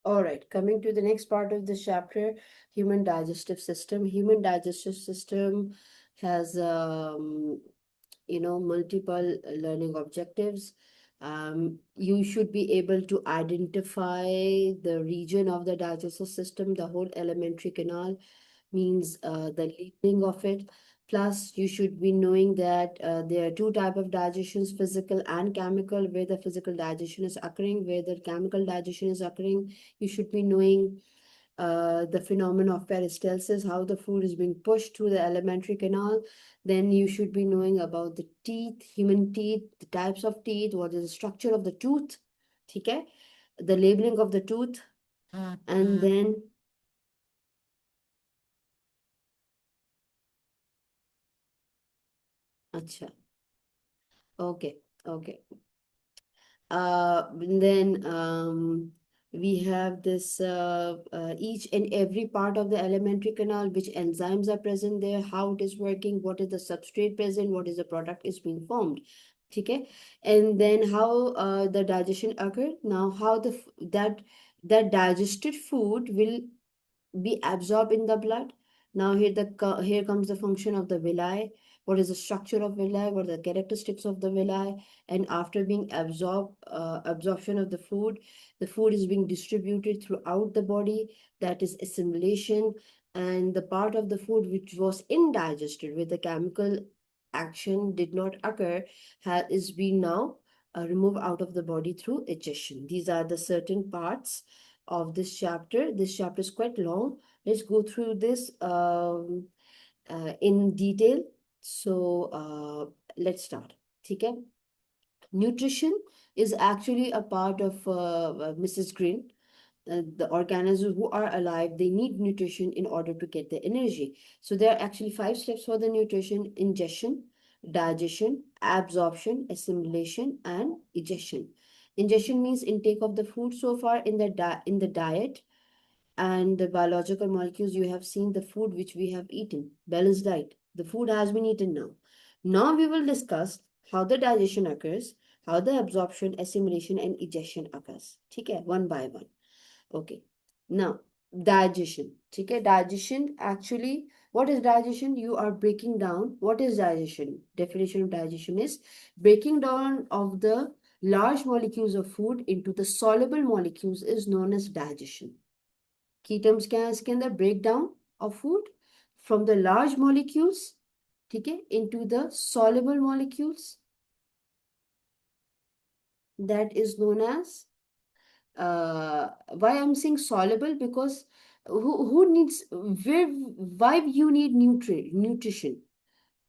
All right, coming to the next part of this chapter, human digestive system. Human digestive system has multiple learning objectives. You should be able to identify the region of the digestive system, the whole alimentary canal, means the labeling of it. Plus, you should be knowing that there are two type of digestions, physical and chemical, where the physical digestion is occurring, where the chemical digestion is occurring. You should be knowing the phenomenon of peristalsis, how the food is being pushed through the alimentary canal. Then you should be knowing about the teeth, human teeth, the types of teeth, what is the structure of the tooth, okay? The labeling of the tooth, and then acha, okay, okay. Then we have this each and every part of the alimentary canal, which enzymes are present there, how it is working, what is the substrate present, what is the product is being formed. Okay, and then how the digestion occurred. Now, how that digested food will be absorbed in the blood. Now here comes the function of the villi. What is the structure of villi? What are the characteristics of the villi? And after being absorption of the food is being distributed throughout the body. That is assimilation. And the part of the food which was indigested, where the chemical action did not occur, is being now removed out of the body through digestion. These are the certain parts of this chapter. This chapter is quite long. Let's go through this in detail. So let's start. Okay. Nutrition is actually a part of Mrs. Green. The organisms who are alive, they need nutrition in order to get the energy. So there are actually 5 steps for the nutrition: ingestion, digestion, absorption, assimilation, and egestion. Ingestion means intake of the food so far in the diet and the biological molecules. You have seen the food which we have eaten, balanced diet. The food has been eaten now. Now we will discuss how the digestion occurs, how the absorption, assimilation, and egestion occurs. Okay, one by one. Okay. Now, digestion. Okay, digestion actually, what is digestion? You are breaking down. What is digestion? Definition of digestion is breaking down of the large molecules of food into the soluble molecules is known as digestion. Key terms क्या है इसके अंदर? Breakdown of food from the large molecules, ठीक है, into the soluble molecules. That is known as why I'm saying soluble, because who needs where why you need nutrition.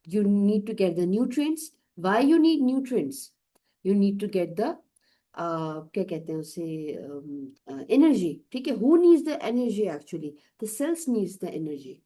You need to get the nutrients. Why you need nutrients? You need to get the क्या कहते हैं उसे energy. ठीक है, who needs the energy? Actually the cells needs the energy.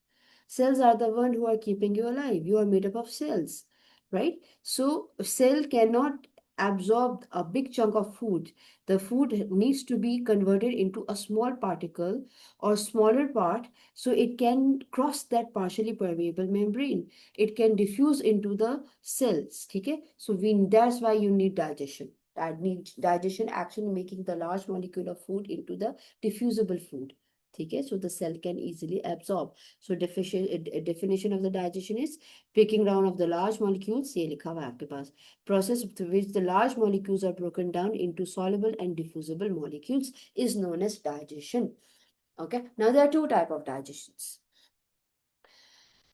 Cells are the one who are keeping you alive. You are made up of cells, right? So cell cannot absorb a big chunk of food. The food needs to be converted into a small particle or smaller part, so it can cross that partially permeable membrane. It can diffuse into the cells. Okay, so that's why you need digestion. That needs digestion actually making the large molecule of food into the diffusible food. Okay, so the cell can easily absorb. So definition of the digestion is breaking down of the large molecules. ये लिखा हुआ है आपके पास. Process through which the large molecules are broken down into soluble and diffusible molecules is known as digestion. Okay, now there are two type of digestions.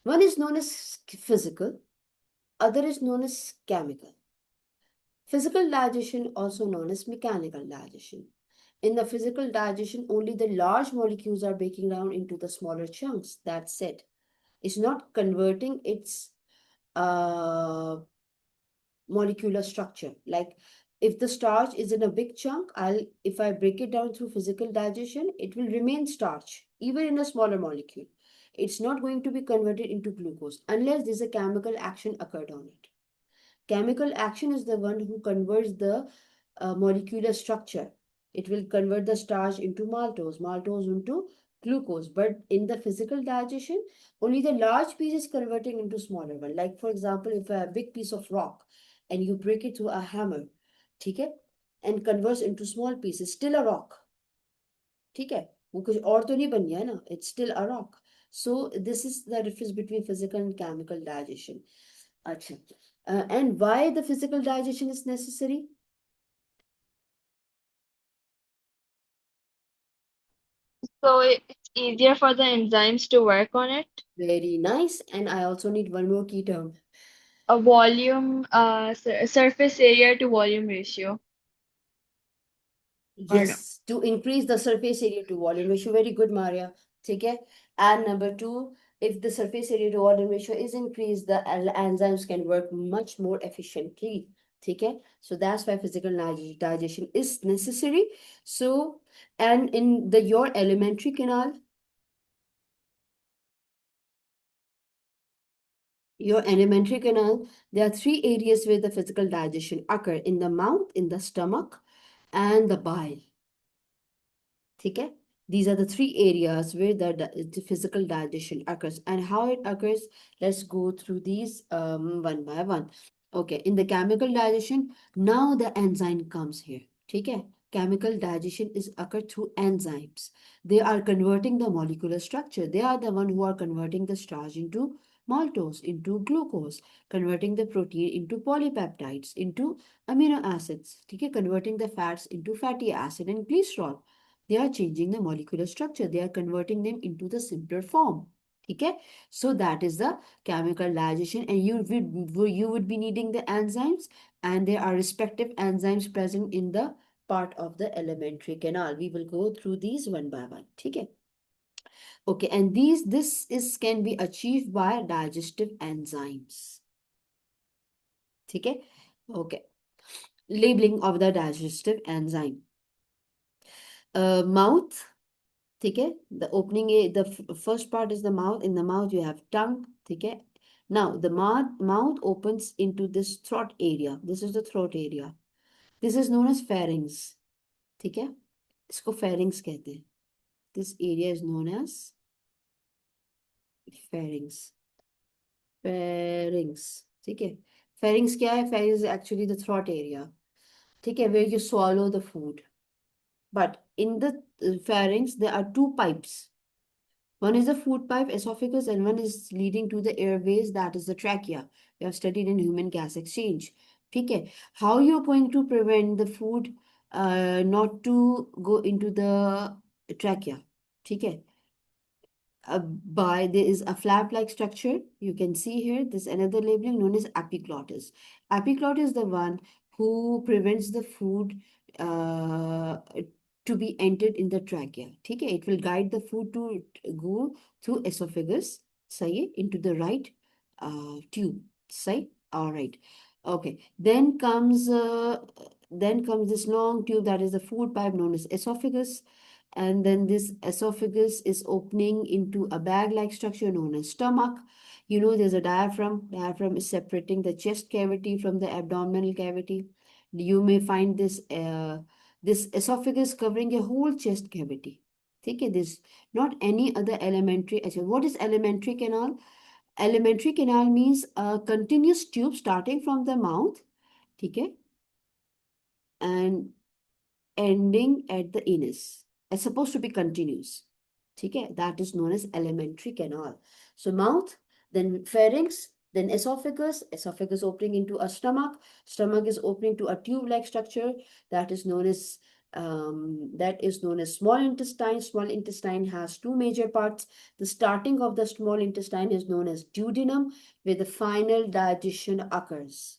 One is known as physical, other is known as chemical. Physical digestion, also known as mechanical digestion. In the physical digestion, only the large molecules are breaking down into the smaller chunks. That's it. It's not converting its molecular structure. Like if the starch is in a big chunk, if I break it down through physical digestion, it will remain starch, even in a smaller molecule. It's not going to be converted into glucose unless there's a chemical action occurred on it. Chemical action is the one who converts the molecular structure. It will convert the starch into maltose, maltose into glucose. But in the physical digestion, only the large piece is converting into smaller one. Like for example, if a big piece of rock and you break it through a hammer, okay, and converts into small pieces, still a rock. ठीक है, वो कुछ और तो नहीं बन गया ना, it's still a rock. So this is the difference between physical and chemical digestion. अच्छा, and why the physical digestion is necessary? So it's easier for the enzymes to work on it. Very nice. And I also need one more key term. A volume, surface area to volume ratio. Or no? Yes, to increase the surface area to volume ratio. Very good, Maria. ठीक है. And number two, if the surface area to volume ratio is increased, the enzymes can work much more efficiently. ठीक है. So that's why physical digestion is necessary. So, and in the your alimentary canal, there are three areas where the physical digestion occur: in the mouth, in the stomach, and the bile. ठीक है. These are the three areas where the physical digestion occurs. And how it occurs, let's go through these one by one. Okay, in the chemical digestion, now the enzyme comes here. ठीक है. Chemical digestion is occur through enzymes. They are converting the molecular structure. They are the one who are converting the starch into maltose, into glucose, converting the protein into polypeptides, into amino acids. ठीक है. Converting the fats into fatty acid and glycerol. They are changing the molecular structure. They are converting them into the simpler form. Okay, so that is the chemical digestion, and you would be needing the enzymes, and there are respective enzymes present in the part of the alimentary canal. We will go through these one by one. Okay. Okay, and this is can be achieved by digestive enzymes. Okay. Okay. Labeling of the digestive enzyme. Mouth. ठीक है. The opening, the first part is the mouth. In the mouth you have tongue. ठीक है. Now the mouth opens into this throat area. This is the throat area. This is known as pharynx. ठीक है. इसको pharynx कहते हैं. This area is known as pharynx. Pharynx. ठीक है. Pharynx क्या है? Pharynx is actually the throat area. ठीक है, where you swallow the food. But in the pharynx there are two pipes. One is the food pipe, esophagus, and one is leading to the airways, that is the trachea. We have studied in human gas exchange. Okay. How you're going to prevent the food not to go into the trachea? Okay. By there is a flap-like structure. You can see here, this another labeling known as epiglottis. Epiglottis is the one who prevents the food to be entered in the trachea. Okay, it will guide the food to go through esophagus, say, into the right tube. Say, all right. Okay. Then comes this long tube, that is the food pipe known as esophagus, and then this esophagus is opening into a bag-like structure known as stomach. You know, there's a diaphragm. Diaphragm is separating the chest cavity from the abdominal cavity. You may find this esophagus covering a whole chest cavity. Okay, this not any other elementary. What is elementary canal? Elementary canal means a continuous tube starting from the mouth, okay, and ending at the anus. It's supposed to be continuous. Okay, that is known as alimentary canal. So mouth, then pharynx, then esophagus, esophagus opening into a stomach, stomach is opening to a tube-like structure that is known as small intestine. Small intestine has two major parts. The starting of the small intestine is known as duodenum, where the final digestion occurs.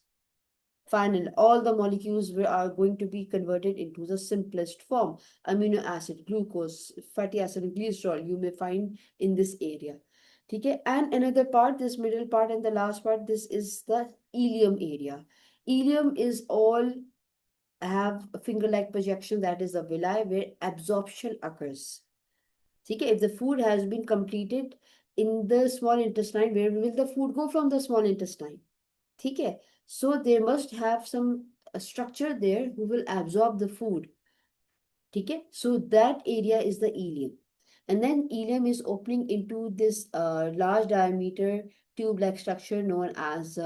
Final, all the molecules are going to be converted into the simplest form. Amino acid, glucose, fatty acid, and glycerol you may find in this area. Okay, and another part, this middle part and the last part, this is the ileum area. Ileum is all have a finger-like projection, that is the villi, where absorption occurs. Okay, if the food has been completed in the small intestine, where will the food go from the small intestine? ठीक है. So there must have some structure there who will absorb the food. ठीक है. So that area is the ileum. And then ileum is opening into this large diameter tube-like structure known as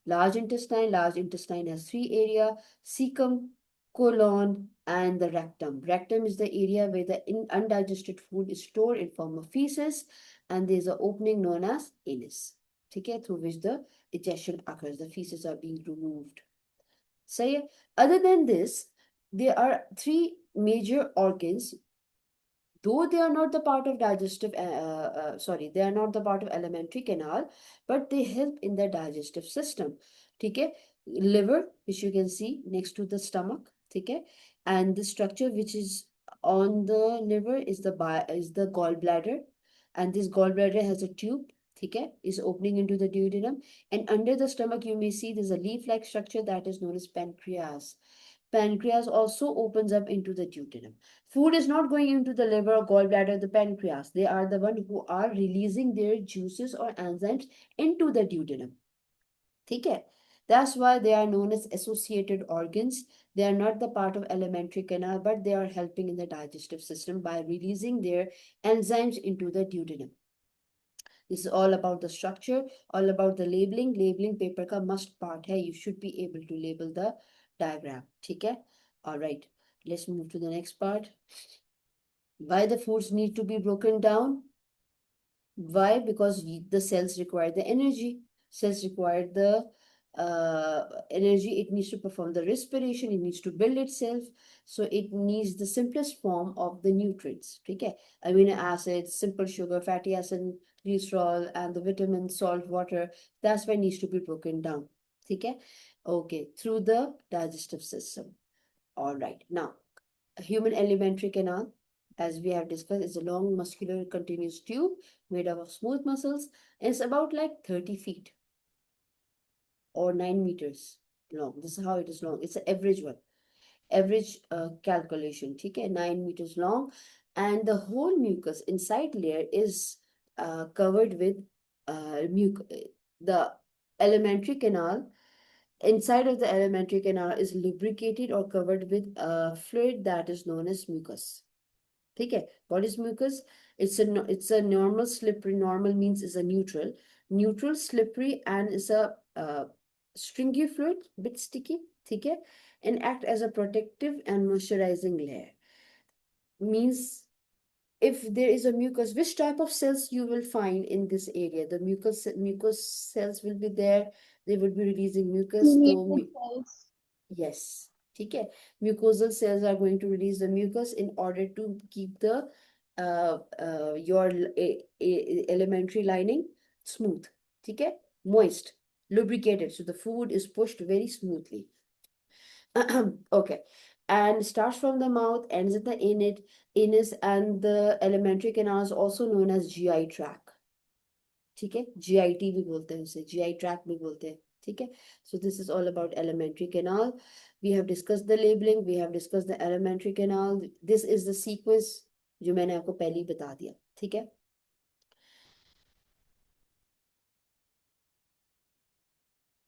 large intestine. Large intestine has three areas: cecum, colon, and the rectum. Rectum is the area where the undigested food is stored in form of feces, and there's an opening known as anus, okay, through which the digestion occurs. The feces are being removed. So, yeah, other than this, there are three major organs, though they are not the part of they are not the part of alimentary canal, but they help in the digestive system. Okay, liver, which you can see next to the stomach. Okay, and the structure which is on the liver is the gallbladder, and this gallbladder has a tube. Okay, is opening into the duodenum, and under the stomach you may see there's a leaf-like structure that is known as pancreas. Pancreas also opens up into the duodenum. Food is not going into the liver or gallbladder, the pancreas. They are the one who are releasing their juices or enzymes into the duodenum. Okay? That's why they are known as associated organs. They are not the part of alimentary canal, but they are helping in the digestive system by releasing their enzymes into the duodenum. This is all about the structure, all about the labeling. Labeling paper का must part है. You should be able to label the diagram. ठीक है? All right. Let's move to the next part. Why the foods need to be broken down? Why? Because the cells require the energy. Cells require the energy. It needs to perform the respiration. It needs to build itself. So it needs the simplest form of the nutrients. Okay, amino acids, simple sugar, fatty acid, cholesterol, and the vitamins, salt, water. That's why it needs to be broken down. Okay, okay, through the digestive system. All right. Now, a human alimentary canal, as we have discussed, is a long muscular continuous tube made up of smooth muscles. And it's about like 30 feet or 9 meters long. This is how it is long. It's an average one. Average calculation. Okay, 9 meters long. And the whole mucus inside layer is covered with the alimentary canal. Inside of the alimentary canal is lubricated or covered with a fluid that is known as mucus. Okay, what is mucus? It's a normal slippery. Normal means is a neutral. Neutral, slippery, and is a stringy fluid, bit sticky. Okay, and act as a protective and moisturizing layer. Means if there is a mucus, which type of cells you will find in this area? The mucus cells will be there. They will be releasing mucus. Mucus cells. Yes. Okay. Mucosal cells are going to release the mucus in order to keep the your elementary lining smooth. Okay. Moist, lubricated. So the food is pushed very smoothly. Okay. And starts from the mouth, ends at the anus, and the alimentary canal is also known as GI tract. ठीक है GIT भी बोलते हैं उसे GI tract भी बोलते हैं ठीक है so this is all about alimentary canal. We have discussed the labeling, we have discussed the alimentary canal. This is the sequence जो मैंने आपको पहले ही बता दिया ठीक है.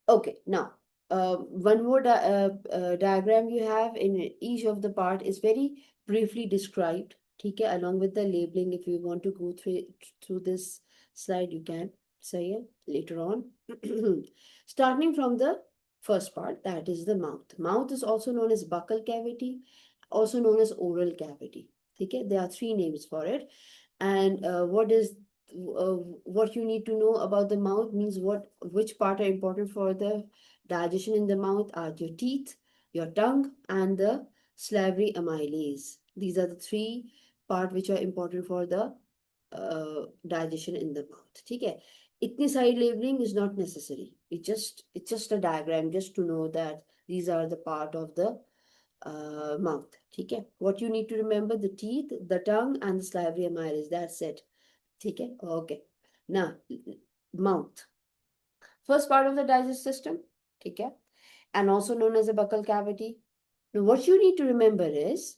Okay, now one more diagram you have in each of the part is very briefly described. Okay, along with the labeling, if you want to go through this slide, you can say it later on. Starting from the first part, that is the mouth. Mouth is also known as buccal cavity, also known as oral cavity. Okay, there are three names for it. And what you need to know about the mouth means which part are important for the digestion in the mouth are your teeth, your tongue, and the salivary amylase. These are the three part which are important for the digestion in the mouth. Okay, itni side labeling is not necessary. It's just a diagram just to know that these are the part of the mouth. Okay, what you need to remember: the teeth, the tongue, and the salivary amylase. That's it. Okay, okay. Now, mouth. First part of the digestive system, okay, and also known as a buccal cavity. Now, what you need to remember is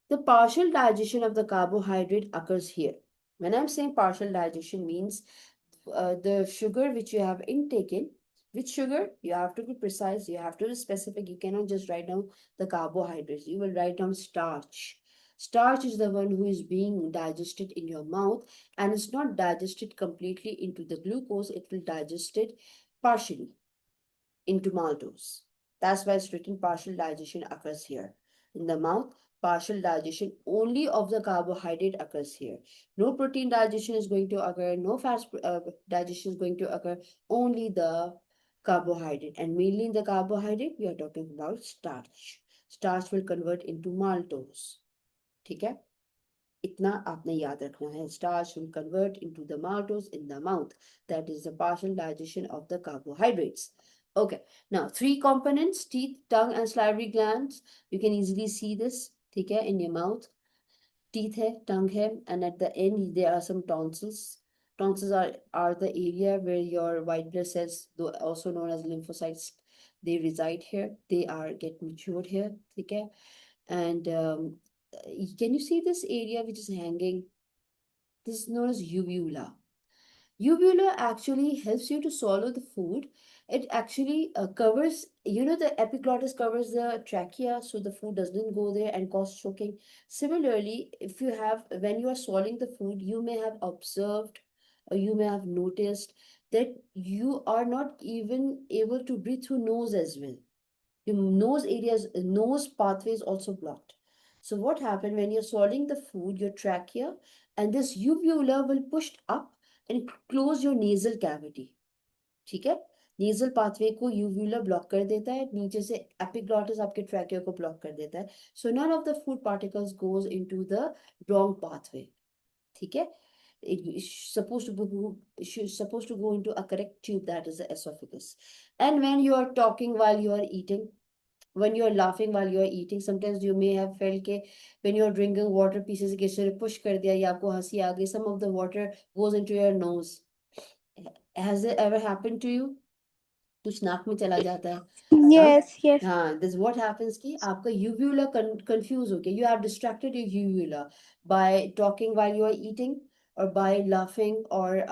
the partial digestion of the carbohydrate occurs here. When I'm saying partial digestion means the sugar which you have intaken, which sugar you have to be precise, you have to be specific. You cannot just write down the carbohydrates. You will write down starch. Starch is the one who is being digested in your mouth, and it's not digested completely into the glucose. It will digest it partially into maltose. That's why it's written partial digestion occurs here in the mouth. partial digestion only of the carbohydrate occurs here. No protein digestion is going to occur, no fat digestion is going to occur, only the carbohydrate. And mainly in the carbohydrate, we are talking about starch. Starch will convert into maltose. ठीक है? इतना आपने याद रखना है. Starch will convert into the maltose in the mouth. That is the partial digestion of the carbohydrates. Okay, now three components: teeth, tongue, and salivary glands. You can easily see this, ठीक है, in your mouth. Teeth hai, tongue hai, and at the end there are some tonsils. Tonsils are the area where your white blood cells, though also known as lymphocytes, they reside here. They are get matured here, ठीक है. And can you see this area which is hanging? This is known as uvula. Uvula actually helps you to swallow the food. It actually covers, the epiglottis covers the trachea, so the food doesn't go there and cause choking. Similarly, when you are swallowing the food, you may have observed or you may have noticed that you are not even able to breathe through nose as well. Your nose pathway is also blocked. So what happened when you're swallowing the food, your trachea and this uvula will push up and close your nasal cavity. ठीक है? Nasal pathway को uvula block कर देता है, नीचे से epiglottis आपके trachea को block कर देता है. So none of the food particles goes into the wrong pathway. ठीक है? It's supposed to go into a correct tube, that is the esophagus. And when you are talking while you are eating, when you're laughing while you're eating, sometimes you may have felt ke when you're drinking water, pieces के से push कर दिया या आपको हंसी आ गई, some of the water goes into your nose. Has it ever happened to you? कुछ नाक में चला जाता है. हाँ, Yes, yes. हाँ, this what happens कि आपका uvula confuse हो गया. You have distracted your uvula by talking while you are eating or by laughing or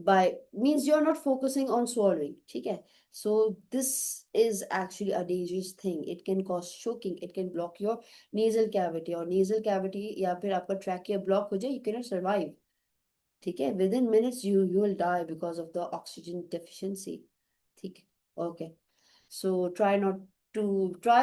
by means you're not focusing on swallowing. ठीक है? So this is actually a dangerous thing. It can cause choking. It can block your nasal cavity or nasal cavity या फिर आपका trachea block हो जाए. You cannot survive. ठीक है? Within minutes you will die because of the oxygen deficiency. ठीक है? Okay. So try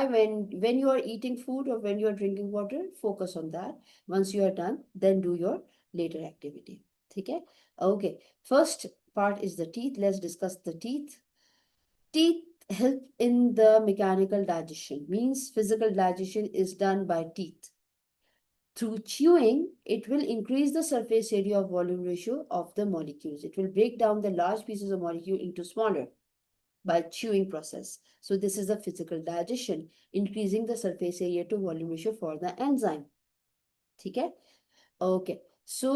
when you are eating food or when you are drinking water, focus on that. Once you are done, then do your later activity. ठीक है? Okay. First part is the teeth. Let's discuss the teeth. Teeth help in the mechanical digestion. Means physical digestion is done by teeth. Through chewing, it will increase the surface area of volume ratio of the molecules. It will break down the large pieces of molecule into smaller by chewing process. So this is the physical digestion, increasing the surface area to volume ratio for the enzyme. ठीक है? Okay. सो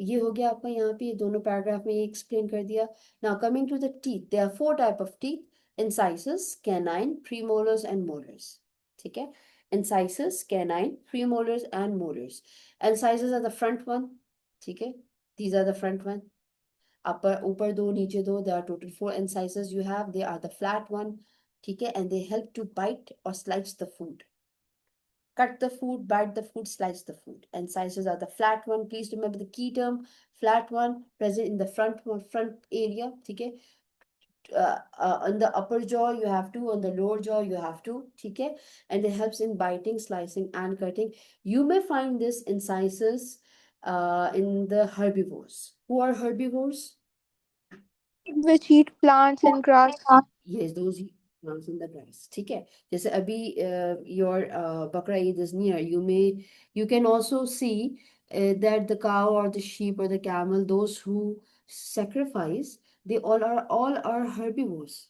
ये हो गया आपका यहाँ पे दोनों paragraph में ये एक्सप्लेन कर दिया. Now coming to the teeth, there are four type of teeth: incisors, canine, premolars and molars. ठीक है? Incisors, canine, premolars and molars. Incisors are the front one. ठीक है? These are the front one. ऊपर दो, नीचे दो. There are total four incisors you have. They are the flat one. ठीक है? And they help to bite or slice the food. Cut the food, bite the food, slice the food. And incisors are the flat one. Please remember the key term, flat one, present in the front area. Okay? On the upper jaw you have to, on the lower jaw you have to. Okay? And it helps in biting, slicing, and cutting. You may find this incisors in the herbivores. Who are herbivores? Which eat plants and grass. Yes, those plants in the grass. ठीक है? जैसे अभी your Bakra Eid is near, you can also see that the cow or the sheep or the camel, those who sacrifice, they all are herbivores.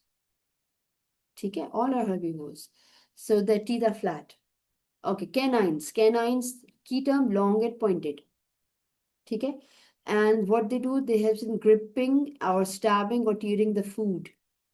ठीक है? All are herbivores. So the teeth are flat. Okay, canines, key term, long and pointed. ठीक है? And what they do, they help in gripping or stabbing or tearing the food.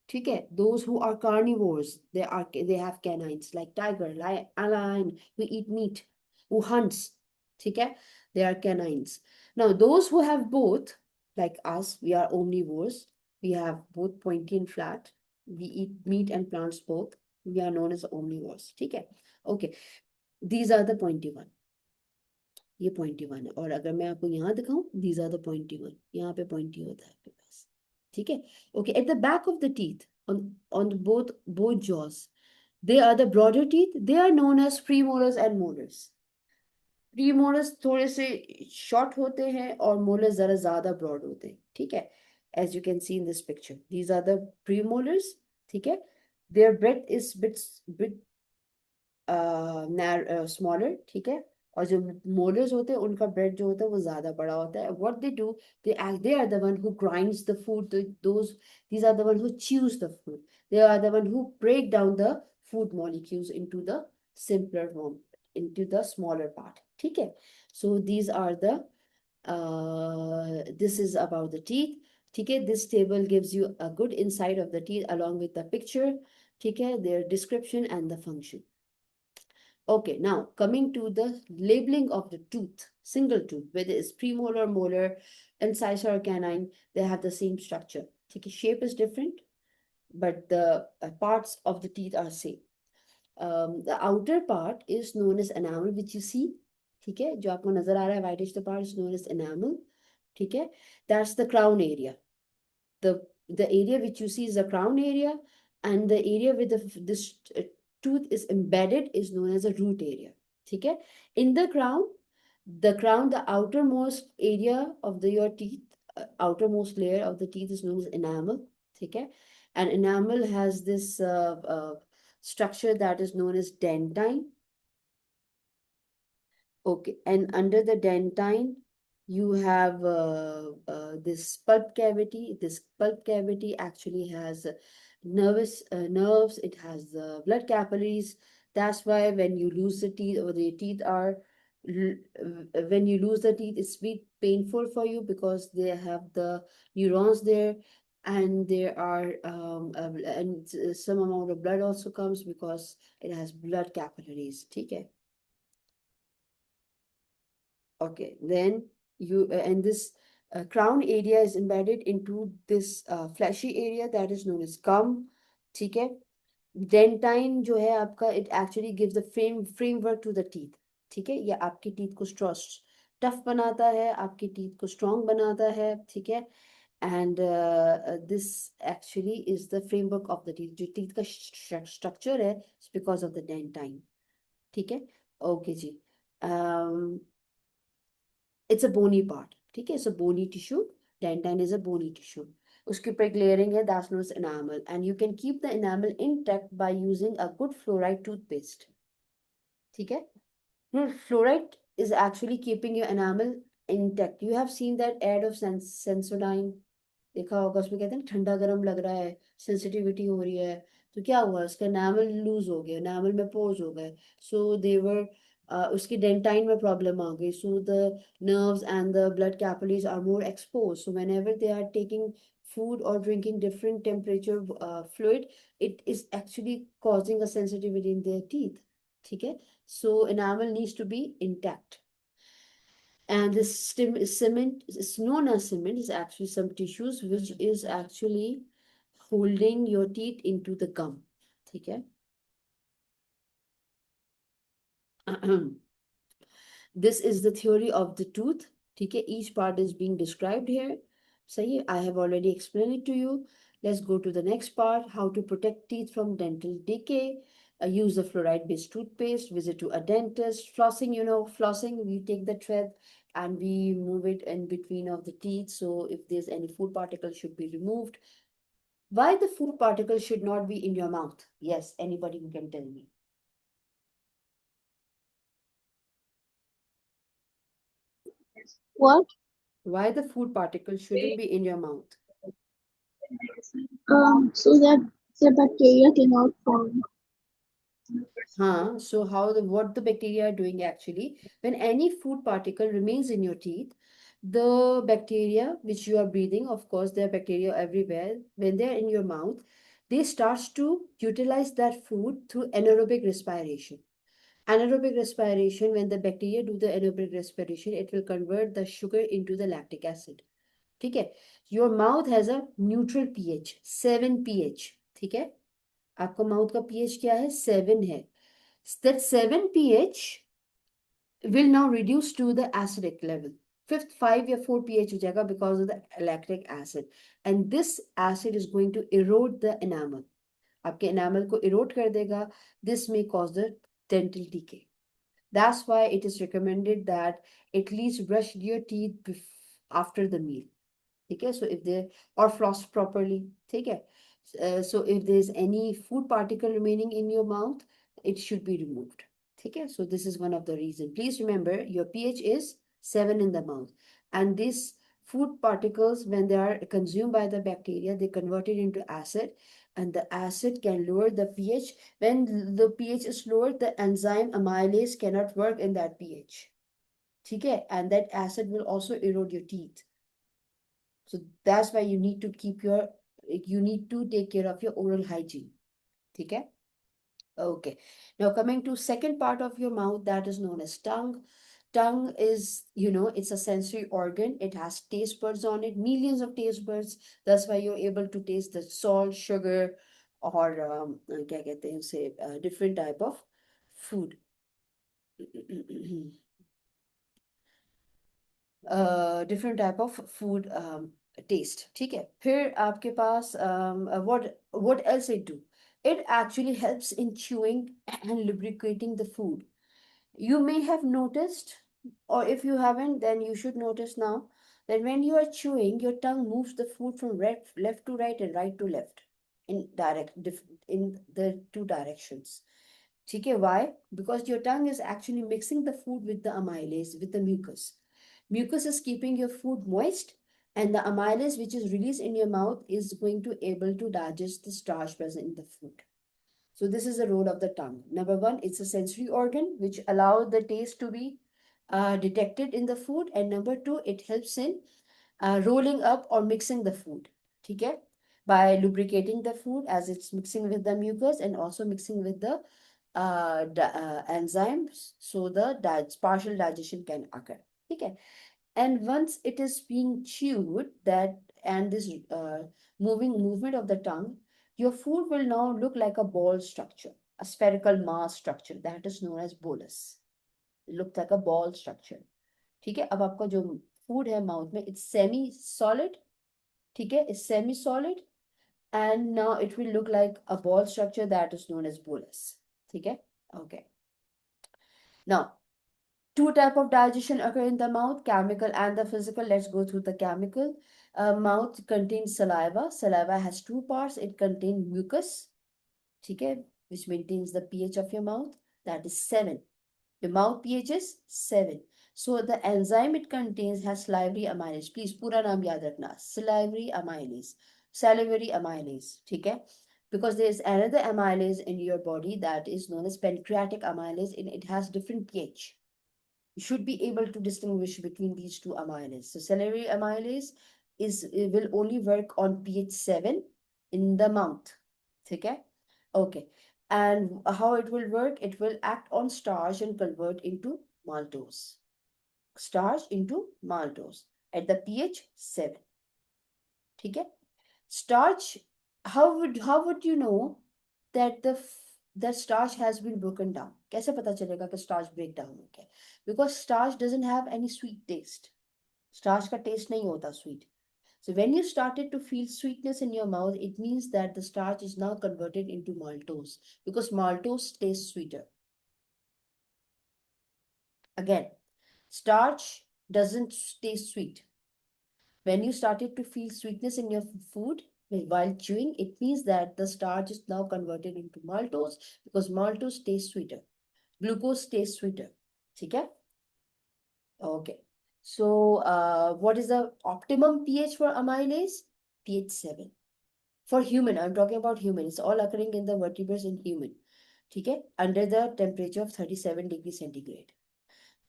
ठीक है? Those who are carnivores, they have canines like tiger, lion who eat meat, who hunts. ठीक है? They are canines. Now those who have both, like us, we are omnivores. We have both pointy and flat. We eat meat and plants both. We are known as omnivores. ठीक है? Okay. These are the pointy one. ये pointy one है. और अगर मैं आपको यहाँ दिखाऊं, these are the pointy one. यहाँ पे पॉइंटी होता है आपके पास. ठीक है? Okay. At the back of the teeth, on both jaws, They are the broader teeth. They are known as premolars and molars. Premolars थोड़े से शॉर्ट होते हैं और मोलर्स ज़रा ज़्यादा ब्रॉड होते हैं, ठीक है. As you can see in this picture, these are the premolars, ठीक है. Their breadth is bit smaller, ठीक है. और जो मोलर्स होते हैं उनका ब्रेड जो होता है वो ज़्यादा बड़ा होता है. What they do, they are the one who grinds the food. Those these are the one who chews the food. They are the one who break down the food molecules into the simpler form, into the smaller part, ठीक है. So these are the this is about the teeth, ठीक है. This table gives you a good insight of the teeth along with the picture, ठीक है, their description and the function. Okay, now coming to the labeling of the tooth, single tooth, whether it's premolar, molar, incisor, or canine, they have the same structure. Okay, shape is different, but the parts of the teeth are same. The outer part is known as enamel, which you see. ठीक है, जो आपको नजर आ रहा है whitish the part is known as enamel. ठीक है, that's the crown area. The area which you see is the crown area, and the area with this tooth is embedded is known as a root area. ठीक है, in the crown, the outermost area of your teeth, outermost layer of the teeth is known as enamel. ठीक है, and enamel has this structure that is known as dentine. Okay, and under the dentine, you have this pulp cavity. This pulp cavity actually has nerves. It has blood capillaries. That's why when you lose the teeth, or the teeth are, when you lose the teeth, it's bit painful for you because they have the neurons there, and there are and some amount of blood also comes because it has blood capillaries. Okay. Okay, then you and this crown area is embedded into this fleshy area that is known as gum. ठीक है, dentine जो है आपका, it actually gives the framework to the teeth. ठीक है, ये आपकी teeth को टफ बनाता है, आपकी टीथ को स्ट्रॉन्ग बनाता है, ठीक है. And this actually is the framework of the teeth. जो टीथ का स्ट्रक्चर है, बिकॉज ऑफ द डेंटाइन. ठीक है, okay ji. It's a bony part. ठीक है, it's a bony tissue. Dentine is a bony tissue. उसके ऊपर एक layering है, that's known as enamel, and you can keep the enamel intact by using a good fluoride toothpaste. ठीक है, fluoride is actually keeping your enamel intact. You have seen that ad of Sensodyne. देखा होगा, उसमें कहते हैं ठंडा गर्म लग रहा है, सेंसिटिविटी हो रही है, तो क्या हुआ, उसका एनामल लूज हो गया, एनामल में पोर्स हो गए. सो देवर उसकी डेंटाइन में प्रॉब्लम आ गई. So the nerves and the blood capillaries are more exposed. So whenever they are taking food or drinking different temperature fluid, it is actually causing a sensitivity in their teeth. ठीक है, so enamel needs to be intact. And this cement is known as cement, is actually some tissues which is actually holding your teeth into the gum. ठीक है. This is the theory of the tooth. ठीक है, each part is being described here. सही है, I have already explained it to you. Let's go to the next part. How to protect teeth from dental decay. Use the fluoride-based toothpaste. Visit to a dentist. Flossing, flossing, we take the thread and we move it in between of the teeth. So if there's any food particle should be removed. Why the food particle should not be in your mouth? Yes, anybody who can tell me. What? Why the food particle shouldn't be in your mouth? So that the bacteria cannot form. So what the bacteria are doing actually, when any food particle remains in your teeth, the bacteria which you are breathing, of course, there are bacteria everywhere. When they are in your mouth, they starts to utilize that food through anaerobic respiration. Anaerobic respiration, when the bacteria do the anaerobic respiration, it will convert the sugar into the lactic acid. ठीक है, your mouth has a neutral pH, 7 pH. ठीक है, आपका mouth का pH क्या है, 7 है. That 7 pH will now reduce to the acidic level. Fifth 5 or 4 pH हो जाएगा because of the lactic acid, and this acid is going to erode the enamel. आपके एनामल को इरोड कर देगा. This may cause the dental decay. That's why it is recommended that at least brush your teeth after the meal. ठीक है. So if they or floss properly. ठीक है. So if there is any food particle remaining in your mouth, it should be removed. ठीक है. So this is one of the reasons. Please remember your pH is 7 in the mouth, and these food particles, when they are consumed by the bacteria, they convert it into acid, and the acid can lower the pH. When the pH is lowered, the enzyme amylase cannot work in that pH. ठीक है. And that acid will also erode your teeth. So that's why you need to take care of your oral hygiene. Okay? Okay. Now coming to second part of your mouth, that is known as tongue. Tongue is, it's a sensory organ. It has taste buds on it, millions of taste buds. That's why you're able to taste the salt, sugar, or क्या कहते हैं उसे, different type of food. Different type of food taste. ठीक है. फिर आपके पास what else it do? It actually helps in chewing and lubricating the food. You may have noticed, or if you haven't, then you should notice now that when you are chewing, your tongue moves the food from left to right and right to left in the two directions. ठीक है. Why? Because your tongue is actually mixing the food with the amylase, with the mucus. Mucus is keeping your food moist, and the amylase, which is released in your mouth, is going to able to digest the starch present in the food. So this is the role of the tongue. Number one, it's a sensory organ which allows the taste to be detected in the food, and number two, it helps in rolling up or mixing the food. ठीक है. By lubricating the food as it's mixing with the mucus and also mixing with the enzymes, so the partial digestion can occur. Okay. And once it is being chewed, that and this movement of the tongue, your food will now look like a ball structure, a spherical mass structure that is known as bolus. It looks like a ball structure. ठीक है. अब आपका जो food है mouth में, it's semi solid. ठीक है. It's semi solid, and now it will look like a ball structure that is known as bolus. ठीक है. Okay. Now, two type of digestion occur in the mouth, chemical and the physical. Let's go through the chemical. Mouth contains saliva. Saliva has two parts. It contains mucus, okay, which maintains the pH of your mouth. That is 7. Your mouth pH is 7. So the enzyme it contains has salivary amylase. Please, पूरा नाम याद रखना. Salivary amylase. Salivary amylase. ठीक है? Because there is another amylase in your body that is known as pancreatic amylase, and it has different pH. You should be able to distinguish between these two amylase. So salivary amylase will only work on pH 7 in the mouth. Okay? Okay. And how it will work? It will act on starch and convert into maltose. Starch into maltose at the pH 7. Okay? Starch, how would you know that the starch has been broken down? कैसे पता चलेगा कि starch break down हो गया? Because starch doesn't have any sweet taste. Starch का taste नहीं होता sweet. So when you started to feel sweetness in your mouth, it means that the starch is now converted into maltose, because maltose tastes sweeter. Again, starch doesn't taste sweet. When you started to feel sweetness in your food while chewing, it means that the starch is now converted into maltose, because maltose tastes sweeter. Glucose tastes sweeter. Okay? Okay. So, what is the optimum pH for amylase? pH 7. For human, I'm talking about human. It's all occurring in the vertebrates in human. Okay? Under the temperature of 37 degrees centigrade.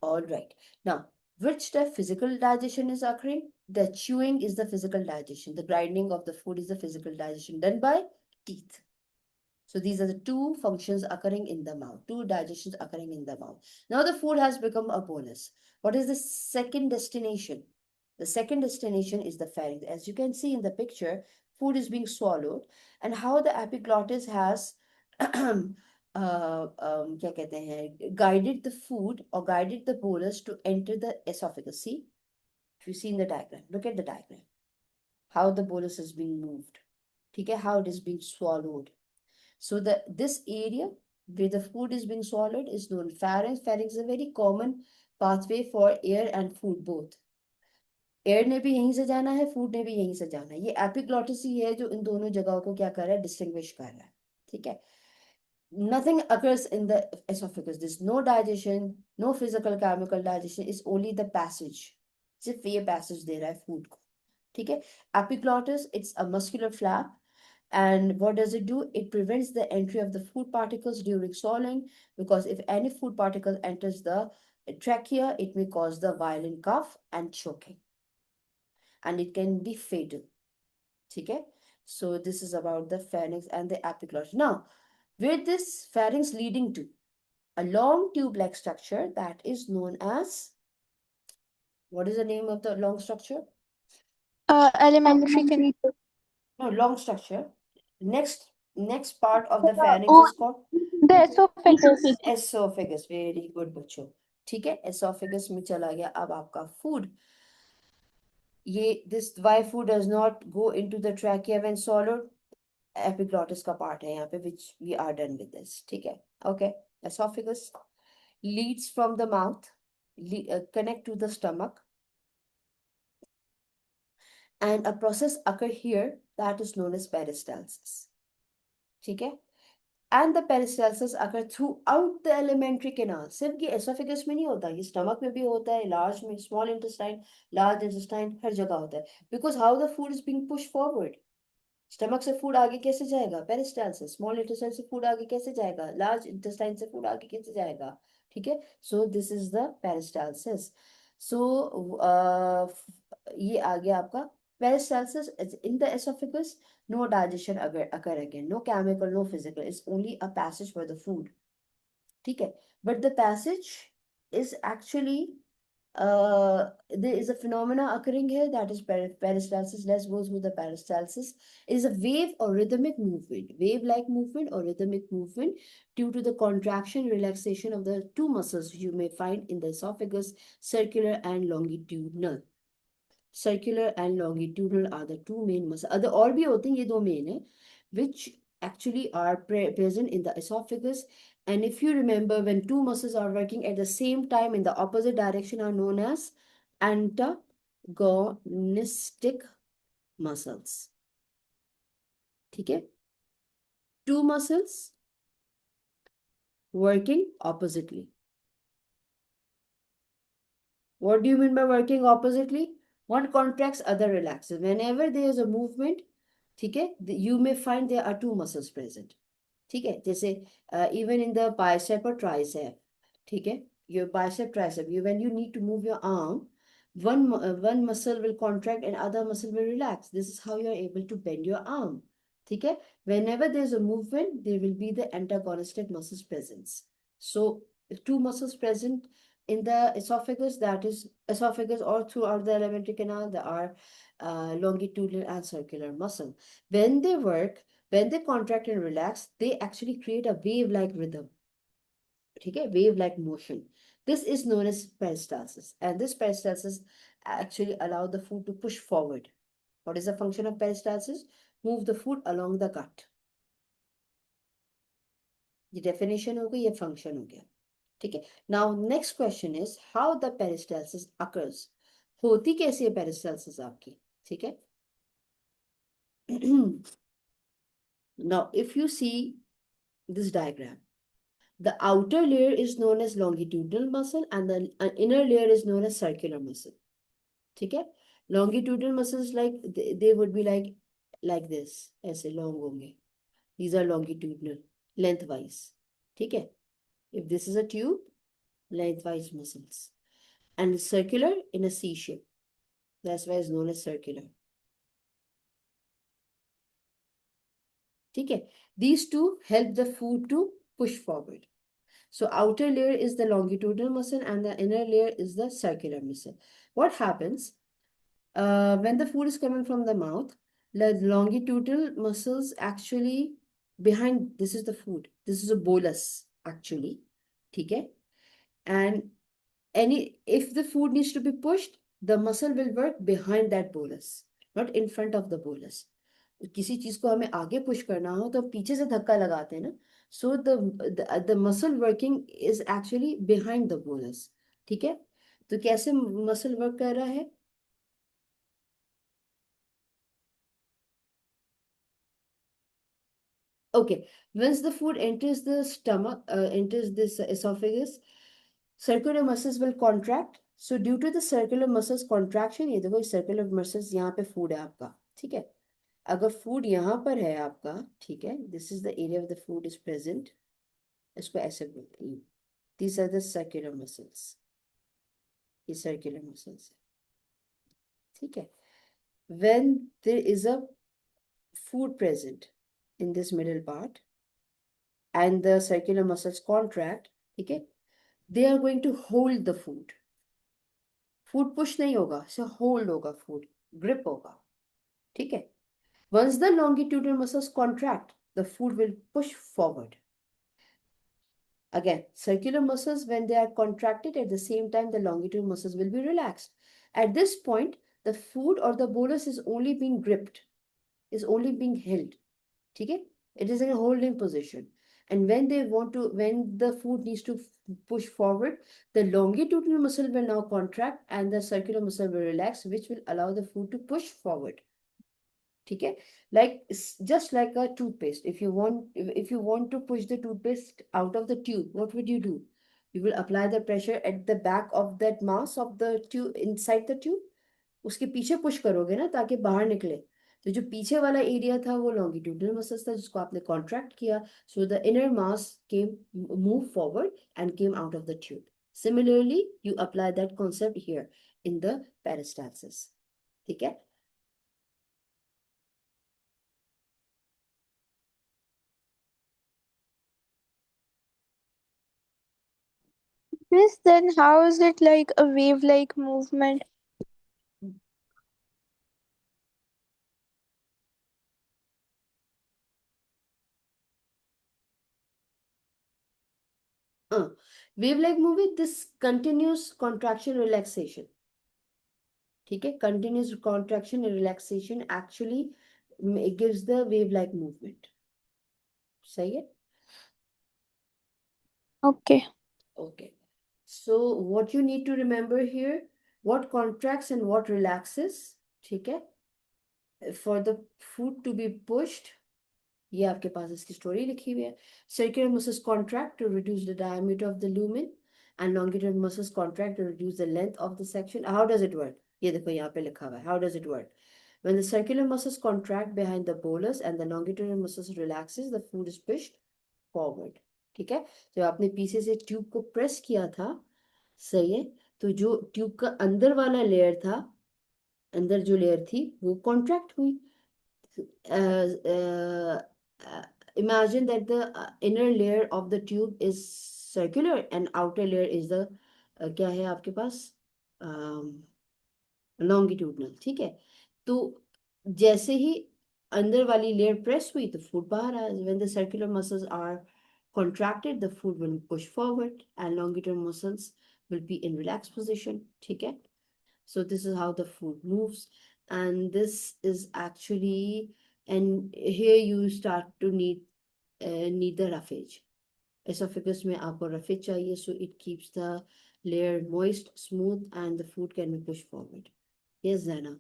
All right. Now, which the physical digestion is occurring? The chewing is the physical digestion. The grinding of the food is the physical digestion done by teeth. So these are the two functions occurring in the mouth, two digestions occurring in the mouth. Now the food has become a bolus. What is the second destination? The second destination is the pharynx. As you can see in the picture, food is being swallowed, and how the epiglottis has क्या कहते हैं, guided the food or guided the bolus to enter the esophagus. See, if you see in the diagram, look at the diagram, how the bolus is being moved. ठीक है, how it is being swallowed. So this area where the food is being swallowed is known pharynx. Pharynx is a very common pathway for air and food both. Air ने भी यहीं से जाना है, food ने भी यहीं से जाना है. ये एपिग्लॉटिस ही है जो इन दोनों जगहों को क्या कर रहा है, डिस्टिंग्विश कर रहा है. ठीक है. Nothing occurs in the esophagus. There's no digestion, no physical chemical digestion. It's only the passage. सिर्फ ये passage दे रहा है food को. ठीक है. Epiglottis, it's a muscular flap. And what does it do? It prevents the entry of the food particles during swallowing, because if any food particle enters the trachea, it may cause the violent cough and choking. And it can be fatal. Okay? So this is about the pharynx and the epiglottis. Now, where this pharynx leading to? A long tube-like structure that is known as, what is the name of the long structure? Alimentary Elementary. No, long structure. Next part of the canal. pharynx Oh, is called the esophagus. esophagus. Very good बच्चों. ठीक है. Esophagus में चला गया अब आपका food. This why food does not go into the trachea when swallowed. Epiglottis का part है यहाँ पे, which we are done with this. ठीक है. Okay. Esophagus leads from the mouth, connect to the stomach, and a process occur here that is known as peristalsis. ठीक है. And the peristalsis occur throughout the alimentary canal. सिर्फ ये esophagus में नहीं होता, ये stomach में भी होता है, large में, small intestine, large intestine, हर जगह होता है. Because how the food is being pushed forward. Stomach से फूड आगे कैसे जाएगा, पेरिस्टालसिस. स्मॉल इंटेस्टाइन से फूड आगे कैसे जाएगा, लार्ज इंटेस्टाइन से फूड आगे कैसे जाएगा. ठीक है. So this is the peristalsis. So ये आ गया आपका peristalsis in the esophagus. No digestion occur again, no chemical, no physical. It's only a passage for the food. ठीक है. But the passage is actually there is a phenomena occurring here, that is peristalsis. Let's go through the peristalsis. It is a wave or rhythmic movement, wave-like movement or rhythmic movement due to the contraction relaxation of the two muscles you may find in the esophagus, circular and longitudinal. Circular and longitudinal are the two main muscles. Other और भी होते हैं, ये दो main है, which actually are present in the esophagus. And if you remember, when two muscles are working at the same time in the opposite direction are known as antagonistic muscles. ठीक है. Two muscles working oppositely. What do you mean by working oppositely? One contracts, other relaxes. Whenever there is a movement, ठीक है, you may find there are two muscles present. ठीक है. जैसे even in the bicep or tricep. ठीक है. Your bicep, tricep, when you need to move your arm, one muscle will contract and other muscle will relax. This is how you are able to bend your arm. ठीक है. Whenever there is a movement, there will be the antagonistic muscles presence. So two muscles present in the esophagus, that is esophagus, or throughout the alimentary canal, there are longitudinal and circular muscle. When they work, when they contract and relax, they actually create a wave-like rhythm. Okay, wave-like motion. This is known as peristalsis, and this peristalsis actually allow the food to push forward. What is the function of peristalsis? Move the food along the gut. The definition हो गई, ये function हो गया. ठीक है. Now next question is how the peristalsis occurs. होती कैसी है peristalsis आपकी. ठीक है. Now if you see this diagram, the outer layer is known as longitudinal muscle and the inner layer is known as circular muscle. ठीक है. Longitudinal muscles, like they would be like this, ऐसे long होंगे. These are longitudinal, lengthwise. ठीक है. If this is a tube, lengthwise muscles, and circular in a C shape. That's why it's known as circular. ठीक है. These two help the food to push forward. So outer layer is the longitudinal muscle and the inner layer is the circular muscle. What happens when the food is coming from the mouth? The longitudinal muscles actually behind, this is the food. This is a bolus actually. ठीक है. And if the food needs to be pushed, the muscle will work behind that bolus, not in front of the bolus. किसी चीज को हमें आगे push करना हो तो पीछे से धक्का लगाते हैं ना. So the muscle working is actually behind the bolus. ठीक है. तो कैसे मसल वर्क कर रहा है? Okay, once the food enters the stomach, enters this esophagus, circular muscles will contract. So due to the circular muscles contraction, ये देखो circular muscles यहाँ पे food है आपका. ठीक है. अगर food यहाँ पर है आपका, ठीक है, this is the area of the food is present. इसको ऐसे बोलते हैं. These are the circular muscles. ये circular muscles है. ठीक है. When there is a food present in this middle part and the circular muscles contract, ठीक है, they are going to hold the food. Food push नहीं होगा, so hold होगा, food grip होगा. ठीक है. Once the longitudinal muscles contract, the food will push forward. Again, circular muscles, when they are contracted, at the same time the longitudinal muscles will be relaxed. At this point, the food or the bolus is only being gripped, is only being held. ठीक है. It is in a holding position. And when the food needs to push forward, the longitudinal muscle will now contract and the circular muscle will relax, which will allow the food to push forward. ठीक है. Like just like a toothpaste, if you want to push the toothpaste out of the tube, what would you do? You will apply the pressure at the back of that mass of the tube, inside the tube. उसके पीछे push करोगे ना ताकि बाहर निकले. तो जो पीछे वाला एरिया था वो लॉन्गिट्यूडनल मसल्स था जिसको आपने कॉन्ट्रैक्ट किया. So the inner mass came move forward and came out of the tube. Similarly you apply that concept here in the peristalsis. ठीक है. Miss, then how is it like a wave-like movement? Wave like movie, this continuous contraction relaxation. ठीक है. Continuous contraction and relaxation actually gives the wave like movement. सही है. Okay. Okay. So what you need to remember here, what contracts and what relaxes. ठीक है. For the food to be pushed, ये आपके पास इसकी story लिखी हुई है. Circular muscles contract to reduce the diameter of the lumen and longitudinal muscles contract to reduce the length of the section. How does it work? ये देखो यहाँ पे लिखा हुआ है. How does it work? When the circular muscles contract behind the bolus and the longitudinal muscles relaxes, the food is pushed forward. ठीक है. जब आपने पीछे से ट्यूब को प्रेस किया था, सही है, तो जो ट्यूब का अंदर वाला लेयर था, अंदर जो लेयर थी वो कॉन्ट्रैक्ट हुई. Imagine that the inner layer of the tube is circular and outer layer is the क्या है आपके पास, लॉन्गिट्यूडनल. ठीक है. तो जैसे ही अंदर वाली लेयर प्रेस हुई तो फूड बाहर आया. When the circular muscles are contracted, the food will push forward and longitudinal muscles will be in relaxed position. ठीक है. So this is how the food moves, and this is actually, and here you start to need the roughage. Esophagus में आपको roughage चाहिए, so it keeps the layer moist, smooth, and the food can be pushed forward. Yes, Zana.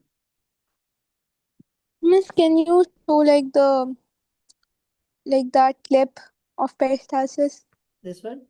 Miss, can you show like that clip of peristalsis? This one.